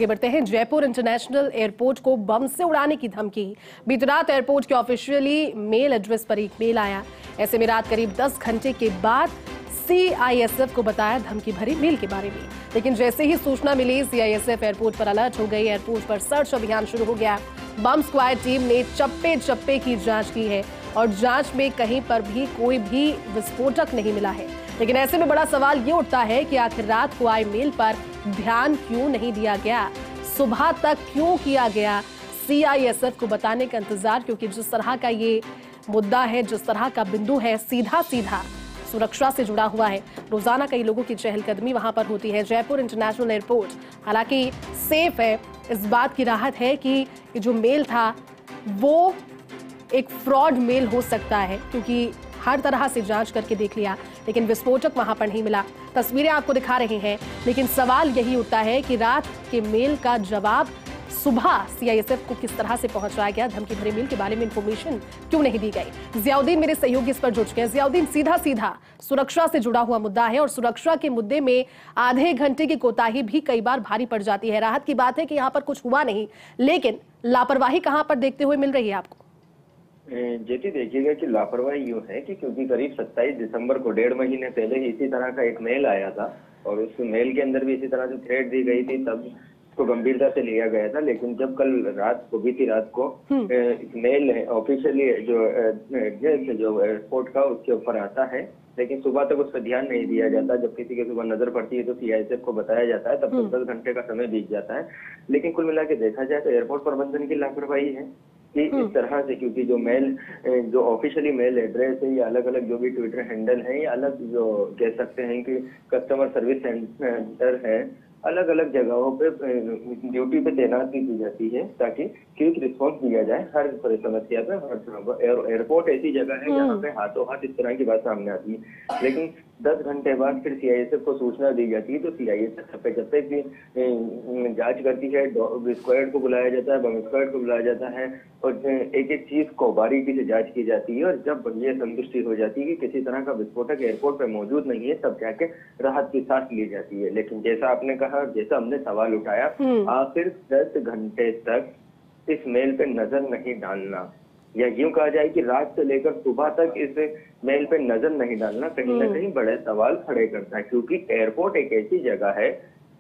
आगे बढ़ते हैं। जयपुर इंटरनेशनल एयरपोर्ट को बम से उड़ाने की धमकी। बीती रात एयरपोर्ट के ऑफिशियली मेल एड्रेस पर एक मेल आया। ऐसे में रात करीब 10 घंटे के बाद सीआईएसएफ को बताया धमकी भरी मेल के बारे में। लेकिन जैसे ही सूचना मिली, सीआईएसएफ एयरपोर्ट पर अलर्ट हो गई। एयरपोर्ट पर सर्च अभियान शुरू हो गया। बम स्क्वाड टीम ने चप्पे चप्पे की जांच की है और जांच में कहीं पर भी कोई भी विस्फोटक नहीं मिला है। लेकिन ऐसे में बड़ा सवाल ये उठता है कि आखिर रात को आए मेल पर ध्यान क्यों नहीं दिया गया, सुबह तक क्यों किया गया सीआईएसएफ को बताने का इंतजार। क्योंकि जिस तरह का ये मुद्दा है, जिस तरह का बिंदु है, सीधा सीधा सुरक्षा से जुड़ा हुआ है। रोजाना कई लोगों की चहलकदमी वहां पर होती है। जयपुर इंटरनेशनल एयरपोर्ट हालांकि सेफ है, इस बात की राहत है कि ये जो मेल था वो एक फ्रॉड मेल हो सकता है, क्योंकि हर तरह से जांच करके देख लिया लेकिन विस्फोटक वहां पर नहीं मिला। तस्वीरें आपको दिखा रहे हैं, लेकिन सवाल यही उठता है कि रात के मेल का जवाब सुबह सीआईएसएफ को किस तरह से पहुंचाया गया, धमकी भरे मेल के बारे में इंफॉर्मेशन क्यों नहीं दी गई। जियाउद्दीन मेरे सहयोगी इस पर जुड़ चुके हैं। जियाउद्दीन, सीधा सीधा सुरक्षा से जुड़ा हुआ मुद्दा है और सुरक्षा के मुद्दे में आधे घंटे की कोताही भी कई बार भारी पड़ जाती है। राहत की बात है कि यहाँ पर कुछ हुआ नहीं, लेकिन लापरवाही कहाँ पर देखते हुए मिल रही है आपको? जेती देखिएगा कि लापरवाही यूं है कि क्योंकि करीब 27 दिसंबर को 1.5 महीने पहले ही इसी तरह का एक मेल आया था और उस मेल के अंदर भी इसी तरह से थ्रेट दी गई थी, तब इसको गंभीरता से लिया गया था। लेकिन जब कल रात को, बीती रात को मेल ऑफिशियली जो एड्रेस जो एयरपोर्ट का उसके ऊपर आता है, लेकिन सुबह तक उस पर ध्यान नहीं दिया जाता। जब किसी के सुबह नजर पड़ती है तो सीआईएसएफ को बताया जाता है, तब तक 10 घंटे का समय बीत जाता है। लेकिन कुल मिला के देखा जाए तो एयरपोर्ट प्रबंधन की लापरवाही है कि इस तरह से, क्योंकि जो मेल जो ऑफिशियली मेल एड्रेस है या अलग अलग जो भी ट्विटर हैंडल है या अलग जो कह सकते हैं कि कस्टमर सर्विस सेंटर है, अलग अलग जगहों पे ड्यूटी पे तैनात की जाती है ताकि क्विक रिस्पॉन्स दिया जाए हर समस्या पे। एयरपोर्ट ऐसी जगह है जहाँ पे हाथों हाथ इस तरह की बात सामने आती है। लेकिन 10 घंटे बाद फिर सीआईएसएफ को सूचना दी जाती है तो सीआईएसएफ चप्पे चप्पे की जांच करती है। स्क्वाड को बुलाया जाता है, बम स्क्वाड को बुलाया जाता है और एक एक चीज को बारीकी से जांच की जाती है। और जब ये संतुष्टि हो जाती है कि किसी तरह का विस्फोटक एयरपोर्ट पे मौजूद नहीं है, तब जाके राहत की सांस ली जाती है। लेकिन जैसा आपने कहा, जैसा हमने सवाल उठाया, आखिर 10 घंटे तक इस मेल पे नजर नहीं डालना, या यूं कहा जाए कि रात से लेकर सुबह तक इस मेल पे नजर नहीं डालना कहीं ना कहीं बड़े सवाल खड़े करता है। क्योंकि एयरपोर्ट एक ऐसी जगह है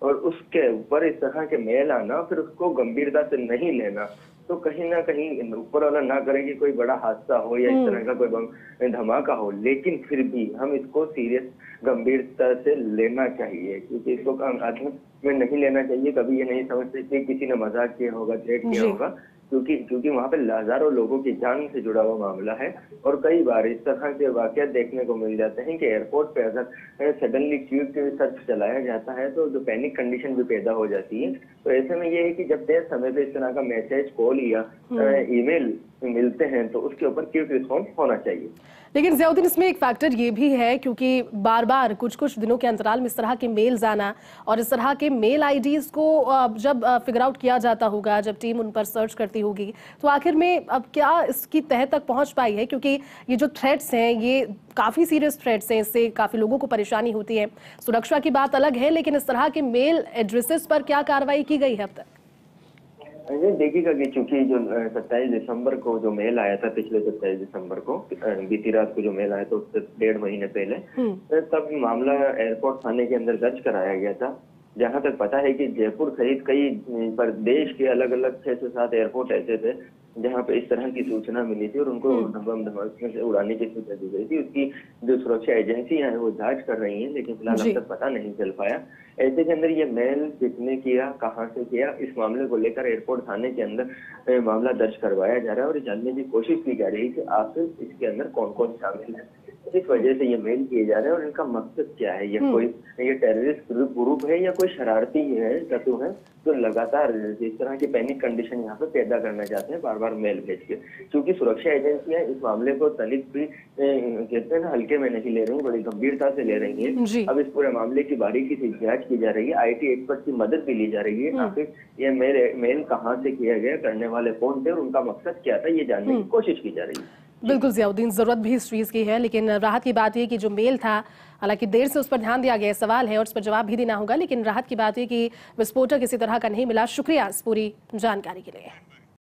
और उसके ऊपर इस तरह के मेल आना, फिर उसको गंभीरता से नहीं लेना, तो कहीं ना कहीं ऊपर वाला ना करे कि कोई बड़ा हादसा हो या इस तरह का कोई बम धमाका हो, लेकिन फिर भी हम इसको सीरियस गंभीरता से लेना चाहिए। क्योंकि इसको आत्म में नहीं लेना चाहिए। कभी ये नहीं समझते कि किसी ने मजाक किया होगा, थ्रेट किया होगा, क्योंकि वहाँ पे हजारों लोगों की जान से जुड़ा हुआ मामला है। और कई बार इस तरह के वाकया देखने को मिल जाते हैं कि एयरपोर्ट पे अगर सडनली क्विक सर्च चलाया जाता है तो जो पैनिक कंडीशन भी पैदा हो जाती है। तो ऐसे में ये है कि जब तय समय पे इस तरह का मैसेज, कॉल या ईमेल मिलते हैं तो उसके ऊपर क्विक रिस्पॉन्स होना चाहिए। लेकिन जियाउद्दीन, इसमें एक फैक्टर ये भी है, क्योंकि बार बार कुछ कुछ दिनों के अंतराल में इस तरह के मेल्स आना और इस तरह के मेल आईडीज को जब फिगर आउट किया जाता होगा, जब टीम उन पर सर्च करती होगी, तो आखिर में अब क्या इसकी तह तक पहुंच पाई है? क्योंकि ये जो थ्रेट्स हैं ये काफी सीरियस थ्रेट्स हैं, इससे काफी लोगों को परेशानी होती है। सुरक्षा की बात अलग है, लेकिन इस तरह के मेल एड्रेसेस पर क्या कार्रवाई की गई है अब तक? देखिएगा कि चूंकि जो 27 दिसंबर को जो मेल आया था, पिछले 27 दिसंबर को बीती रात को जो मेल आया था उससे 1.5 महीने पहले, तब मामला एयरपोर्ट थाने के अंदर दर्ज कराया गया था। जहां तक पता है कि जयपुर सहित कई प्रदेश के अलग अलग 6 से 7 एयरपोर्ट ऐसे थे जहां पे इस तरह की सूचना मिली थी और उनको बम धमाके से उड़ाने की सूचना दी गई थी। उसकी जो सुरक्षा एजेंसियां हैं वो जांच कर रही हैं, लेकिन फिलहाल अब तक पता नहीं चल पाया। ऐसे के अंदर ये मेल किसने किया, कहां से किया, इस मामले को लेकर एयरपोर्ट थाने के अंदर मामला दर्ज करवाया जा रहा है और जानने की कोशिश की जा रही है कि आखिर इसके अंदर कौन कौन शामिल है, किस वजह से ये मेल किए जा रहे हैं और इनका मकसद क्या है। ये टेररिस्ट ग्रुप है या कोई शरारती है, तत्व है जो लगातार इस तरह की पैनिक कंडीशन यहाँ पे पैदा करना चाहते हैं, बार बार मेल भेज के। क्योंकि सुरक्षा एजेंसियां इस मामले को तनिक भी कहते हैं ना हल्के में नहीं ले रही, बड़ी गंभीरता से ले रही है। अब इस पूरे मामले की बारीकी से जांच की जा रही है, आईटी एक्सपर्ट की मदद भी ली जा रही है। आखिर ये मेल कहाँ से किया गया, करने वाले कौन थे और उनका मकसद क्या था, ये जानने की कोशिश की जा रही है। बिल्कुल जियाउद्दीन, जरूरत भी इस चीज की है, लेकिन राहत की बात यह कि जो मेल था, हालांकि देर से उस पर ध्यान दिया गया, सवाल है और उस पर जवाब भी देना होगा, लेकिन राहत की बात यह कि विस्फोटक किसी तरह का नहीं मिला। शुक्रिया इस पूरी जानकारी के लिए।